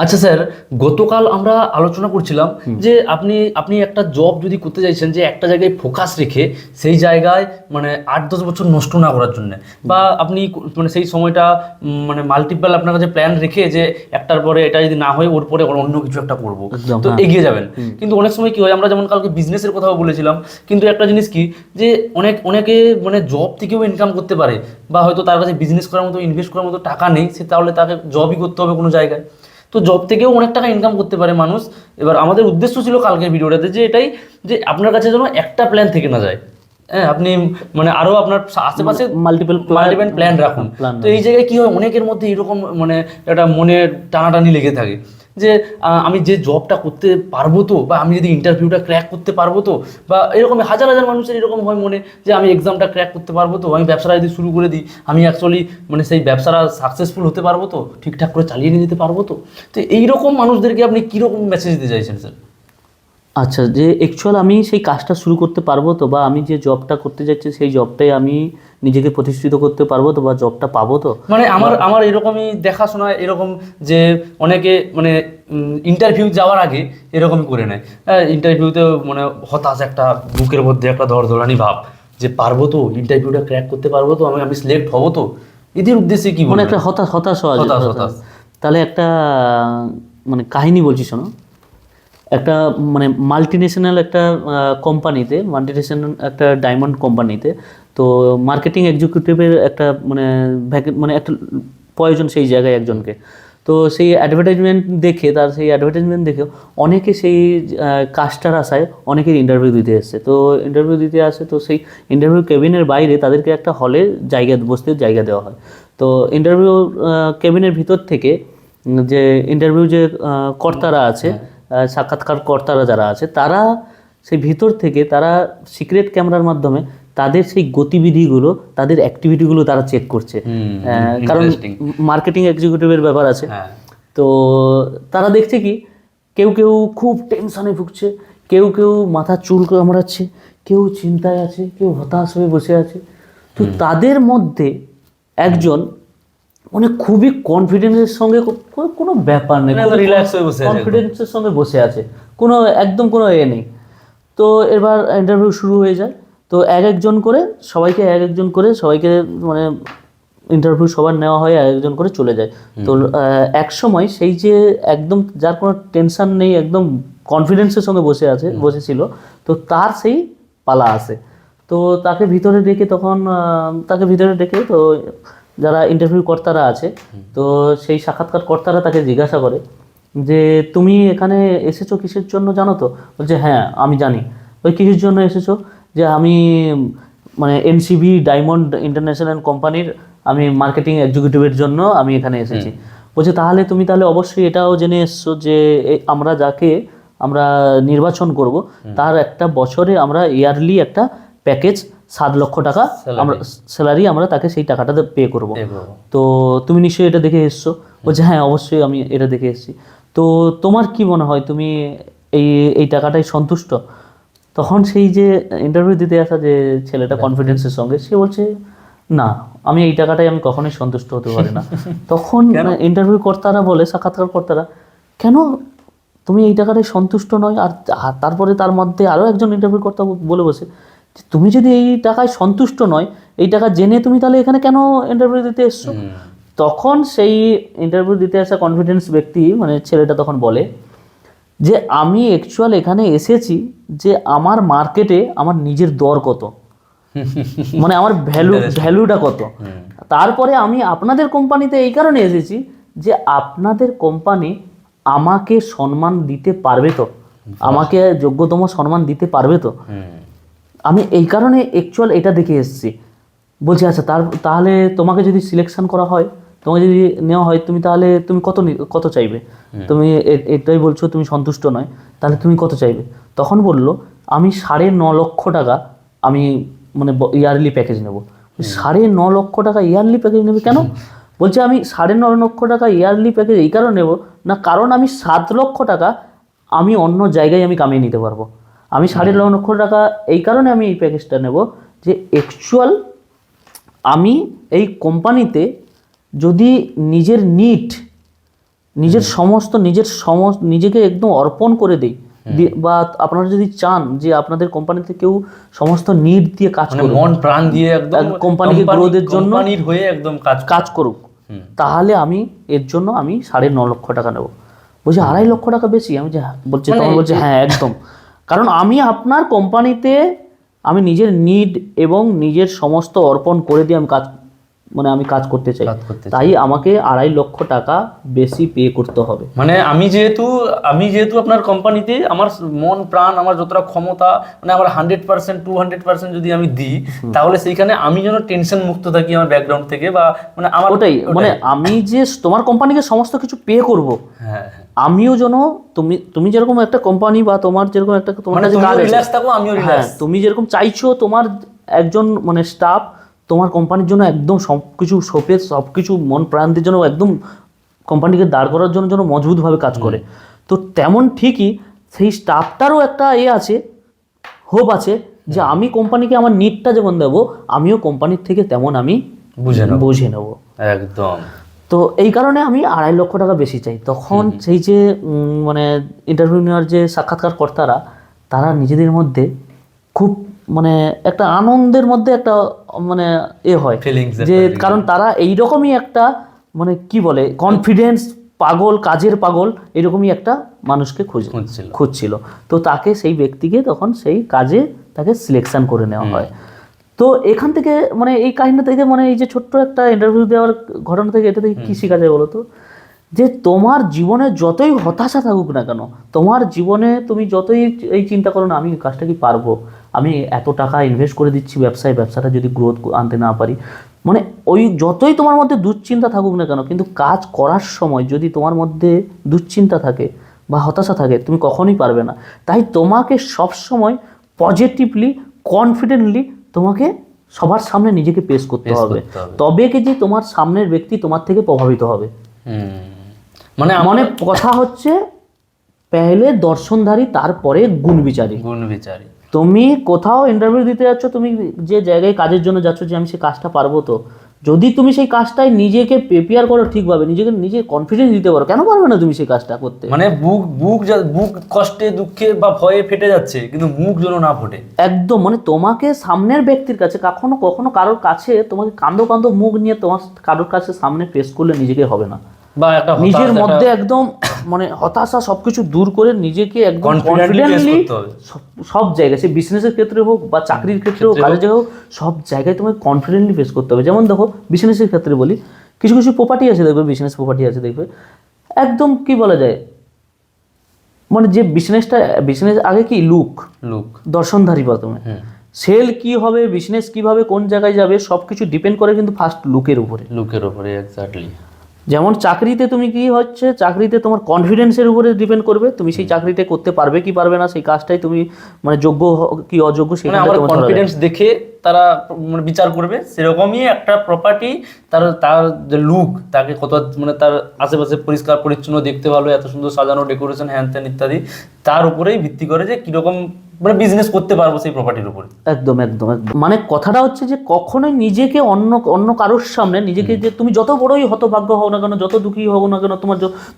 আচ্ছা স্যার, গতকাল আমরা আলোচনা করছিলাম যে আপনি আপনি একটা জব যদি করতে চাইছেন, যে একটা জায়গায় ফোকাস রেখে সেই জায়গায় মানে 8-10 বছর নষ্ট না করার জন্য, বা আপনি মানে সেই সময়টা মানে মাল্টিপল আপনার কাছে প্ল্যান রেখে যে একটার পরে এটা যদি না হয় ওর পরে অন্য কিছু একটা করবো, একদম, তো হ্যাঁ। এগিয়ে যাবেন। কিন্তু অনেক সময় কি হয়, আমরা যেমন কালকে বিজনেসের কথাও বলেছিলাম, কিন্তু একটা জিনিস কি, যে অনেকে মানে জব থেকেও ইনকাম করতে পারে, বা হয়তো তার কাছে বিজনেস করার মতো ইনভেস্ট করার মতো টাকা নেই, সে তাহলে তাকে জবই করতে হবে কোনো জায়গায়। তো জব থেকেও অনেক টাকা ইনকাম করতে পারে মানুষ। এবার আমাদের উদ্দেশ্য ছিল কালকের ভিডিওটাতে যে এটাই, যে আপনার কাছে যেন একটা প্ল্যান থেকে না যায়। হ্যাঁ, আপনি মানে আরো আপনার আশেপাশে মাল্টিপল মাল্টিপল প্ল্যান রাখুন। তো এই জায়গায় কি হয়, অনেকের মধ্যে এরকম মানে একটা মনে টানাটানি লেগে থাকে যে আমি যে জবটা করতে পারবো তো, বা আমি যদি ইন্টারভিউটা ক্র্যাক করতে পারবো তো, বা এরকম হাজার হাজার মানুষের এরকম হয় মনে, যে আমি এক্সামটা ক্র্যাক করতে পারবো তো, আমি ব্যবসাটা যদি শুরু করে দিই, আমি অ্যাকচুয়ালি মানে সেই ব্যবসাটা সাকসেসফুল হতে পারবো তো, ঠিকঠাক করে চালিয়ে নিয়ে যেতে পারবো তো। তো এইরকম মানুষদেরকে আপনি কীরকম মেসেজ দিতে চাইছেন স্যার? আচ্ছা, যে অ্যাকচুয়াল আমি সেই কাজটা শুরু করতে পারবো তো, বা আমি যে জবটা করতে যাচ্ছি সেই জবটাই আমি নিজেকে প্রতিষ্ঠিত করতে পারবো তো, বা জবটা পাবো তো। মানে আমার আমার এরকমই দেখাশোনা এরকম, যে অনেকে মানে ইন্টারভিউ যাওয়ার আগে এরকমই করে নেয়। ইন্টারভিউতে মানে হতাশ, একটা বুকের মধ্যে একটা ধরধরানি ভাব, যে পারবো তো, ইন্টারভিউটা ক্র্যাক করতে পারবো তো, আমি আমি সিলেক্ট হবো তো। এদের উদ্দেশ্যে কি মানে বলবেন? একটা হতাশ হতাশ হওয়া যায়, হতাশ হতাশ। তাহলে একটা মানে কাহিনী বলছি, শোনো। একটা মানে মাল্টিনেশনাল একটা মাল্টিনেশনাল একটা ডায়মন্ড কোম্পানিতে, তো মার্কেটিং এক্সিকিউটিভের একটা মানে একটা প্রয়োজন সেই জায়গায় একজনকে। তো সেই অ্যাডভার্টাইজমেন্ট দেখে অনেকে সেই কাজটার আশায় অনেকের ইন্টারভিউ দিতে এসছে। তো ইন্টারভিউ দিতে আসে, তো সেই ইন্টারভিউ কেবিনের বাইরে তাদেরকে একটা হলে বসতে জায়গা দেওয়া হয়। তো ইন্টারভিউ কেবিনের ভিতর থেকে যে ইন্টারভিউ যে কর্তারা আছে, সাক্ষাৎকার কর্তারা যারা আছে, তারা সেই ভিতর থেকে তারা সিক্রেট ক্যামেরার মাধ্যমে তাদের সেই গতিবিধিগুলো, তাদের অ্যাক্টিভিটিগুলো তারা চেক করছে। কারণ মার্কেটিং এক্সিকিউটিভের ব্যাপার আছে। তো তারা দেখছে কি, কেউ কেউ খুব টেনশনে ভুগছে, কেউ কেউ মাথা চুল কামড়াচ্ছে, কেউ চিন্তায় আছে, কেউ হতাশ হয়ে বসে আছে। তো তাদের মধ্যে একজন মানে খুবই কনফিডেন্সের সঙ্গে, কোনো ব্যাপার নেই, রিল্যাক্স হয়ে বসে আছে, কনফিডেন্সের সঙ্গে বসে আছে, কোনো একদম কোনো নেই। তো এবার ইন্টারভিউ শুরু হয়ে যায়। তো একজন করে সবাইকে মানে ইন্টারভিউ সবার নেওয়া হয়, একজন করে চলে যায়। তো এক সময় সেই যে একদম যার কোনো টেনশন নেই, একদম কনফিডেন্সের সঙ্গে বসেছিল, তো তার সেই পালা আসে। তো তাকে ভিতরে ডেকে তো যারা ইন্টারভিউ কর্তারা আছে, তো সেই সাক্ষাৎকার কর্তারা তাকে জিজ্ঞাসা করে যে তুমি এখানে এসেছো কিসের জন্য জানো তো? বলছে হ্যাঁ আমি জানি। ওই কিসের জন্য এসেছো? যে আমি মানে এনসিবি ডায়মন্ড ইন্টারন্যাশনাল কোম্পানির আমি মার্কেটিং এক্সিকিউটিভের জন্য আমি এখানে এসেছি। বলছে তাহলে তুমি অবশ্যই এটাও জেনে এসছো যে আমরা যাকে আমরা নির্বাচন করব তার একটা বছরে আমরা ইয়ারলি একটা প্যাকেজ 7 লক্ষ টাকা আমরা স্যালারি আমরা তাকে সেই টাকাটাতে পে করব। তো তুমি নিশ্চয়ই এটা দেখে এসছো? বলছে হ্যাঁ অবশ্যই আমি এটা দেখে এসেছি। তো তোমার কি মনে হয়, তুমি এই এই টাকাটাই সন্তুষ্ট? তখন সেই যে ইন্টারভিউ দিতে আসা যে ছেলেটা কনফিডেন্সের সঙ্গে, সে বলছে না, আমি এই টাকাটাই আমি কখনোই সন্তুষ্ট হতে পারি না। তখন ইন্টারভিউ কর্তারা বলে, সাক্ষাৎকার কর্তারা, কেন তুমি এই টাকাটাই সন্তুষ্ট নয়? আর তারপরে তার মধ্যে আরও একজন ইন্টারভিউ কর্তা বলে বসে, তুমি যদি এই টাকায় সন্তুষ্ট নয়, এই টাকা জেনে তুমি তাহলে এখানে কেন ইন্টারভিউ দিতে এসছো? তখন সেই ইন্টারভিউ দিতে আসা কনফিডেন্স ব্যক্তি মানে ছেলেটা তখন বলে যে আমি অ্যাকচুয়াল এখানে এসেছি যে আমার মার্কেটে আমার নিজের দর কত, মানে আমার ভ্যালুটা কত। তারপরে আমি আপনাদের কোম্পানিতে এই কারণে এসেছি যে আপনাদের কোম্পানি আমাকে সম্মান দিতে পারবে তো, আমাকে যোগ্যতম সম্মান দিতে পারবে তো, আমি এই কারণে অ্যাকচুয়াল এটা দেখে এসেছি। বলছি আচ্ছা তাহলে তোমাকে যদি সিলেকশন করা হয়, তোমাকে যদি নেওয়া হয়, তাহলে তুমি কত চাইবে? তুমি এটাই বলছো তুমি সন্তুষ্ট নয়, তাহলে তুমি কত চাইবে? তখন বললো আমি 9.5 লক্ষ টাকা আমি মানে ইয়ারলি প্যাকেজ নেব। 9.5 লক্ষ টাকা ইয়ারলি প্যাকেজ নেবে কেন? বলছে আমি 9.5 লক্ষ টাকা ইয়ারলি প্যাকেজ এই কারণে নেব না, কারণ আমি 7 লক্ষ টাকা আমি অন্য জায়গায় আমি কামিয়ে নিতে পারবো। আমি 9.5 লক্ষ টাকা এই কারণে আমি এই প্যাকেজটা নেব যে অ্যাকচুয়াল আমি এই কোম্পানিতে যদি নিজের নিজের নিজেকে একদম অর্পণ করে দেই। বা আপনারা যদি চান যে আপনাদের কোম্পানিতে কেউ সমস্ত নিড দিয়ে কাজ মানে করুক, মন প্রাণ দিয়ে একদম কোম্পানিকে গ্রোথের জন্য কোম্পানির হয়ে একদম কাজ করুক, তাহলে আমি এর জন্য আমি 9.5 লক্ষ টাকা নেবো। বলছি 2.5 লক্ষ টাকা বেশি? আমি যে বলছি, তখন বলছে হ্যাঁ একদম, কারণ আমি আপনার কোম্পানিতে আমি নিজের নিড এবং নিজের সমস্ত অর্পণ করে দিয়ে আমি কাজ করতে চাই, তাই আমাকে 2.5 লক্ষ টাকা বেশি পে করতে হবে। মানে আমি যেহেতু আপনার কোম্পানিতে আমার মন প্রাণ, আমার যতটা ক্ষমতা, মানে আমার 100% 200% যদি আমি দিই, তাহলে সেইখানে আমি যেন টেনশন মুক্ত থাকি আমার ব্যাকগ্রাউন্ড থেকে, বা মানে আমার ওটাই মানে আমি যে তোমার কোম্পানিকে সমস্ত কিছু পে করব, হ্যাঁ আমিও যেন তুমি যেরকম একটা কোম্পানি বা তোমার যেরকম একটা তোমার কাছে কাজ রিল্যাক্স থাকো, আমিও রিল্যাক্স, তুমি যেরকম চাইছো তোমার একজন মানে স্টাফ তোমার কোম্পানির জন্য একদম সবকিছু সবকিছু মন প্রাণ দিয়ে জন্য একদম কোম্পানিকে দাঁড় করার জন্য মজবুতভাবে কাজ করে, তো তেমন ঠিকই সেই স্টাফটারও একটা আছে, হোপ আছে যে আমি কোম্পানিকে আমার নিডটা যেমন দেবো, আমিও কোম্পানির থেকে তেমন আমি বুঝে নেব একদম। তো এই কারণে আমি 2.5 লক্ষ টাকা বেশি চাই। তখন সেই যে মানে ইন্টারভিউ নেওয়ার যে সাক্ষাৎকারকর্তারা, তারা নিজেদের মধ্যে খুব মানে একটা আনন্দের মধ্যে একটা মানে হয় যে, কারণ তারা এইরকমই একটা মানে কি বলে কনফিডেন্স পাগল, কাজের পাগল, এরকমই একটা মানুষকে খুঁজছিল। তো তাকে সেই ব্যক্তিকে তখন সেই কাজে তাকে সিলেকশন করে নেওয়া হয়। তো এখান থেকে মানে এই কাহিনী থেকে মানে এই যে ছোট্ট একটা ইন্টারভিউ দেওয়ার ঘটনা থেকে এটা থেকে কী শেখা যায় বলো তো, যে তোমার জীবনে যতই হতাশা থাকুক না কেন, তোমার জীবনে তুমি যতই এই চিন্তা করো না আমি কাজটা কি পারবো, আমি এত টাকা ইনভেস্ট করে দিচ্ছি ব্যবসাটা যদি গ্রোথ আনতে না পারি, মানে ওই যতই তোমার মধ্যে দুশ্চিন্তা থাকুক না কেন, কিন্তু কাজ করার সময় যদি তোমার মধ্যে দুশ্চিন্তা থাকে বা হতাশা থাকে, তুমি কখনোই পারবে না। তাই তোমাকে সবসময় পজিটিভলি, কনফিডেন্টলি তোমাকে সবার সামনে নিজেকে পেশ করতে হবে, তবে কি যে তোমার সামনের ব্যক্তি তোমার থেকে প্রভাবিত হবে। মানে কথা হচ্ছে পেহলে দর্শনধারী, তারপরে গুণ বিচারী। তুমি কোথাও ইন্টারভিউ দিতে যাচ্ছ, তুমি যে জায়গায় কাজের জন্য যাচ্ছ, যে আমি সেই কাজটা পারবো, তো যদি তুমি সেই কাজটায় নিজেকে প্রিপেয়ার করো ঠিকভাবে, নিজে কনফিডেন্স দিতে পারো, কেন পারবে না তুমি সেই কাজটা করতে? মানে বুক কষ্টে দুঃখে বা ভয়ে ফেটে যাচ্ছে, কিন্তু মুখ যেন না ফোটে। একদম মানে তোমাকে সামনের ব্যক্তির কাছে কখনো কারোর কাছে তোমাকে কান্দো মুখ নিয়ে তোমার কারোর কাছে সামনে পেশ করলে নিজেকে হবে না, বা একটা নিজের মধ্যে একদম মানে হতাশা সবকিছু দূর করে নিজেকে একদম কনফিডেন্টলি সব জায়গায়, সে বিজনেসের ক্ষেত্রে হোক বা চাকরির ক্ষেত্রে হোক, কাজের জায়গায় হোক, সব জায়গায় তোমাকে কনফিডেন্টলি ফেস করতে হবে। যেমন দেখো বিজনেসের ক্ষেত্রে বলি, কিছু প্রপার্টি আছে দেখবে, বিজনেস প্রপার্টি আছে দেখবে, একদম কি বলা যায় মানে যে বিজনেস আগে কি লুক দর্শনধারী, প্রথমে সেল কি হবে, বিজনেস কিভাবে কোন জায়গায় যাবে, সবকিছু ডিপেন্ড করে কিন্তু ফার্স্ট লুকের উপরে এক্স্যাক্টলি। যেমন চাকরিতে তুমি কি হচ্ছে, চাকরিতে তোমার কনফিডেন্সের উপরে ডিপেন্ড করবে, তুমি সেই চাকরিটা করতে পারবে কি পারবে না, সেই কাজটাই তুমি মানে যোগ্য কি অযোগ্য সেটা তোমার কনফিডেন্স দেখে তারা মানে বিচার করবে। সেরকমই একটা প্রপার্টি তার যে লুক, তাকে কত মানে তার আশেপাশে পরিষ্কার পরিচ্ছন্ন দেখতে ভালো, এত সুন্দর সাজানো, ডেকোরেশন, হ্যান ত্যান ইত্যাদি, তার উপরেই ভিত্তি করে যে কিরকম মানে বিজনেস করতে পারবো সেই প্রপার্টির উপরে। একদম মানে কথাটা হচ্ছে যে কখনোই নিজেকে অন্য কারোর সামনে নিজেকে, যে তুমি যত বড়ই হতভাগ্য হও না কেন, যত দুঃখী হও না কেন,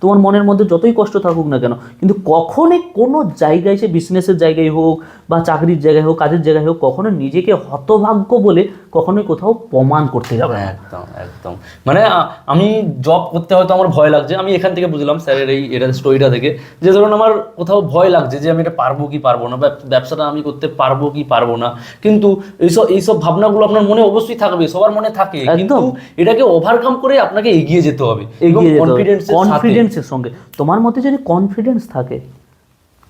তোমার মনের মধ্যে যতই কষ্ট থাকুক না কেন, কিন্তু কখনোই কোনো জায়গায়, সে বিজনেসের জায়গায় হোক বা চাকরির জায়গায় হোক, কাজের জায়গায় হোক, কখনো নিজেকে হতভাগ্য বলে কখনোই কোথাও প্রমাণ করতে যাবে না। একদম মানে আমি জব করতে হয়তো আমার ভয় লাগছে, আমি এখান থেকে বুঝলাম স্যারের এটা স্টোরিটা থেকে, যে ধরুন আমার কোথাও ভয় লাগছে যে আমি এটা পারবো কি পারবো না, ব্যবসাটা আমি করতে পারবো কি পারবো না, কিন্তু এইসব ভাবনাগুলো আপনার মনে অবশ্যই থাকবে, সবার মনে থাকে, কিন্তু এটাকে ওভারকাম করে আপনাকে এগিয়ে যেতে হবে কনফিডেন্সের সঙ্গে। তোমার মধ্যে যদি কনফিডেন্স থাকে,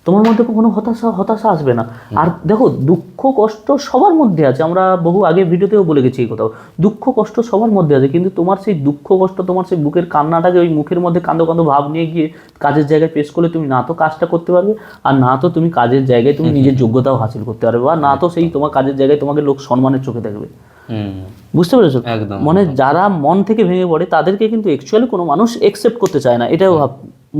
তোমার মধ্যে কোনো হতাশা আসবে না। আর দেখো, দুঃখ কষ্ট সবার মধ্যে আছে, আমরা বহু আগে ভিডিওতেও বলে গেছি এই কথাও, দুঃখ কষ্ট সবার মধ্যে আছে, কিন্তু তোমার সেই দুঃখ কষ্ট, তোমার সেই বুকের কান্নাটাকে ওই মুখের মধ্যে কান্দো ভাব নিয়ে গিয়ে কাজের জায়গায় পেশ করলে তুমি না তো কাজটা করতে পারবে, আর না তো তুমি কাজের জায়গায় তুমি নিজের যোগ্যতাও হাসিল করতে পারবে, বা না তো সেই তোমার কাজের জায়গায় তোমাকে লোক সম্মানের চোখে দেখবে। বুঝতে পেরেছো? মানে যারা মন থেকে ভেঙে পড়ে তাদেরকে কিন্তু অ্যাকচুয়ালি কোনো মানুষ একসেপ্ট করতে চায় না, এটাও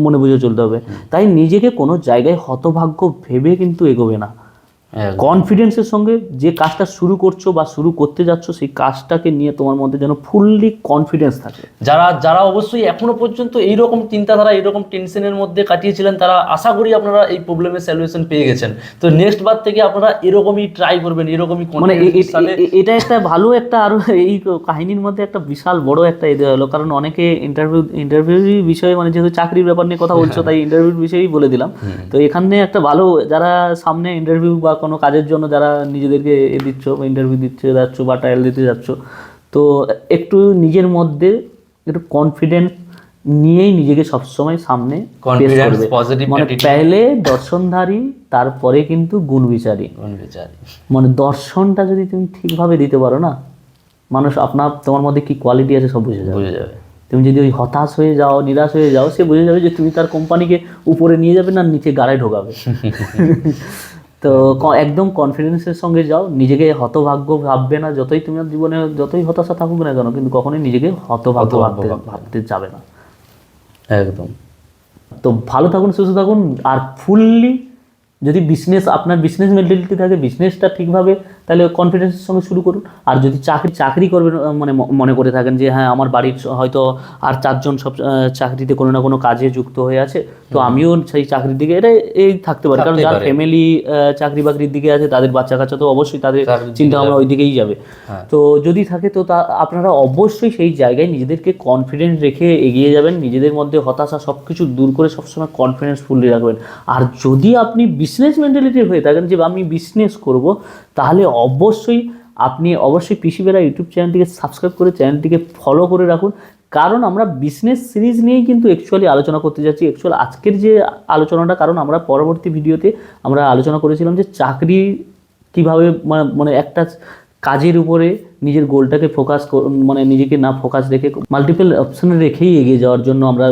মনে বুঝে চলতে হবে। তাই নিজেকে কোনো জায়গায় হতভাগ্য ভেবে কিন্তু এগোবে না, কনফিডেন্সের সঙ্গে যে কাজটা শুরু করছো বা শুরু করতে যাচ্ছ সেই কাজটাকে নিয়ে তোমার মধ্যে যেন ফুললি কনফিডেন্স থাকে। যারা অবশ্যই এখনো পর্যন্ত এইরকম চিন্তাধারা এইরকম টেনশনের মধ্যে কাটিয়েছিলেন, তারা আশা করি আপনারা এই প্রবলেমের সলিউশন পেয়ে গেছেন। তো নেক্সট বার থেকে আপনারা এরকমই ট্রাই করবেন, এরকমই মানে এটা একটা ভালো একটা আরো এই কাহিনীর মধ্যে একটা বিশাল বড় একটা ইয়ে হলো, কারণ অনেকে ইন্টারভিউ বিষয়ে মানে যেহেতু চাকরির ব্যাপার নিয়ে কথা বলছো তাই ইন্টারভিউর বিষয়েই বলে দিলাম। তো এখানে একটা ভালো, যারা সামনে ইন্টারভিউ বা কোনো কাজের জন্য যারা নিজেদেরকে দিচ্ছ বা ইন্টারভিউ দিচ্ছে যাচ্ছ বা ট্রায়াল দিতে যাচ্ছ, তো একটু নিজের মধ্যে একটু কনফিডেন্স নিয়েই নিজেকে সবসময় সামনে পেশ করবে। মানে পেলে দর্শনধারী, তারপরে কিন্তু গুণ বিচারী। মানে দর্শনটা যদি তুমি ঠিকভাবে দিতে পারো না, মানুষ তোমার মধ্যে কি কোয়ালিটি আছে সব বুঝে যাবে। তুমি যদি ওই হতাশ হয়ে যাও, নিরাশ হয়ে যাও, সে বুঝে যাবে যে তুমি তার কোম্পানিকে উপরে নিয়ে যাবে না নিচে গাড়ায় ঢোকাবে। তো একদম কনফিডেন্সের সঙ্গে যাও, নিজেকে হতভাগ্য ভাববে না। যতই তোমার জীবনে যতই হতাশা থাকুক না কেন, কিন্তু কখনোই নিজেকে হতভাগ্য ভাবতে যাবে না। একদম। তো ভালো থাকুন, সুস্থ থাকুন, আর ফুললি যদি আপনার বিজনেস মেন্টালিটি থাকে, বিজনেসটা ঠিকভাবে, তাহলে কনফিডেন্সের সঙ্গে শুরু করুন। আর যদি চাকরি করবেন মানে মনে করে থাকেন যে হ্যাঁ আমার বাড়ির হয়তো আর 4 জন সব চাকরিতে কোনো না কোনো কাজে যুক্ত হয়ে আছে, তো আমিও সেই চাকরির দিকে এই থাকতে পারি। কারণ যার ফ্যামিলি চাকরি বাকরির দিকে আছে, তাদের বাচ্চা কাচ্চা তো অবশ্যই তাদের চিন্তা ভাবনা ওই দিকেই যাবে। তো যদি থাকে তো আপনারা অবশ্যই সেই জায়গায় নিজেদেরকে কনফিডেন্স রেখে এগিয়ে যাবেন, নিজেদের মধ্যে হতাশা সব কিছু দূর করে সবসময় কনফিডেন্স ফুললি রাখবেন। আর যদি আপনি বিজনেস মেন্টালিটি হয়ে থাকেন যে আমি বিজনেস করব, তাহলে অবশ্যই পিসি বেরা ইউটিউব চ্যানেলটিকে সাবস্ক্রাইব করে চ্যানেলটিকে ফলো করে রাখুন। কারণ আমরা বিজনেস সিরিজ নিয়েই কিন্তু অ্যাকচুয়ালি আলোচনা করতে যাচ্ছি। আজকের যে আলোচনাটা, কারণ আমরা পরবর্তী ভিডিওতে আমরা আলোচনা করেছিলাম যে চাকরি কীভাবে মানে একটা কাজের উপরে নিজের গোলটাকে মানে নিজেকে না ফোকাস রেখে মাল্টিপল অপশনে রেখেই এগিয়ে যাওয়ার জন্য আমরা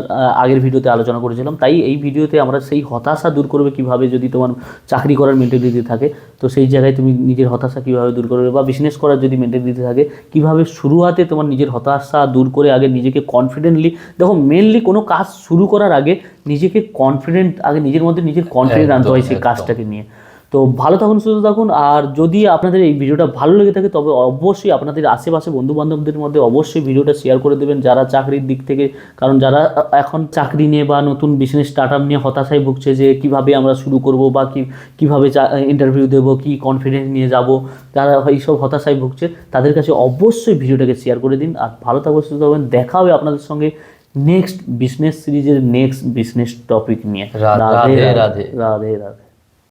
আগের ভিডিওতে আলোচনা করেছিলাম। তাই এই ভিডিওতে আমরা সেই হতাশা দূর করবে কিভাবে, যদি তোমার চাকরি করার মেন্টালিটি থাকে তো সেই জায়গায় তুমি নিজের হতাশা কীভাবে দূর করবে, বা বিজনেস করার যদি মেন্টালিটি থাকে কীভাবে শুরুয়াতে তোমার নিজের হতাশা দূর করে আগে নিজেকে কনফিডেন্টলি, দেখো মেনলি কোনো কাজ শুরু করার আগে নিজেকে নিজের মধ্যে নিজের কনফিডেন্ট আনতে হয় সেই কাজটাকে নিয়ে। তো ভালো থাকুন, সুস্থ থাকুন। আর যদি আপনাদের এই ভিডিওটা ভালো লেগে থাকে তবে অবশ্যই আপনাদের আশেপাশে বন্ধুবান্ধবদের মধ্যে অবশ্যই ভিডিওটা শেয়ার করে দেবেন যারা চাকরির দিক থেকে, কারণ যারা এখন চাকরি নিয়ে বা নতুন বিজনেস স্টার্টআপ নিয়ে হতাশায় ভুগছে যে কিভাবে আমরা শুরু করব বা কীভাবে ইন্টারভিউ দেবো, কি কনফিডেন্স নিয়ে যাব, যারা এইসব হতাশায় ভুগছে তাদের কাছে অবশ্যই ভিডিওটাকে শেয়ার করে দিন। আর ভালো থাকুন, সুস্থ থাকবেন। দেখা হবে আপনাদের সঙ্গে নেক্সট বিজনেস সিরিজের নেক্সট বিজনেস টপিক নিয়ে। রাধে রাধে।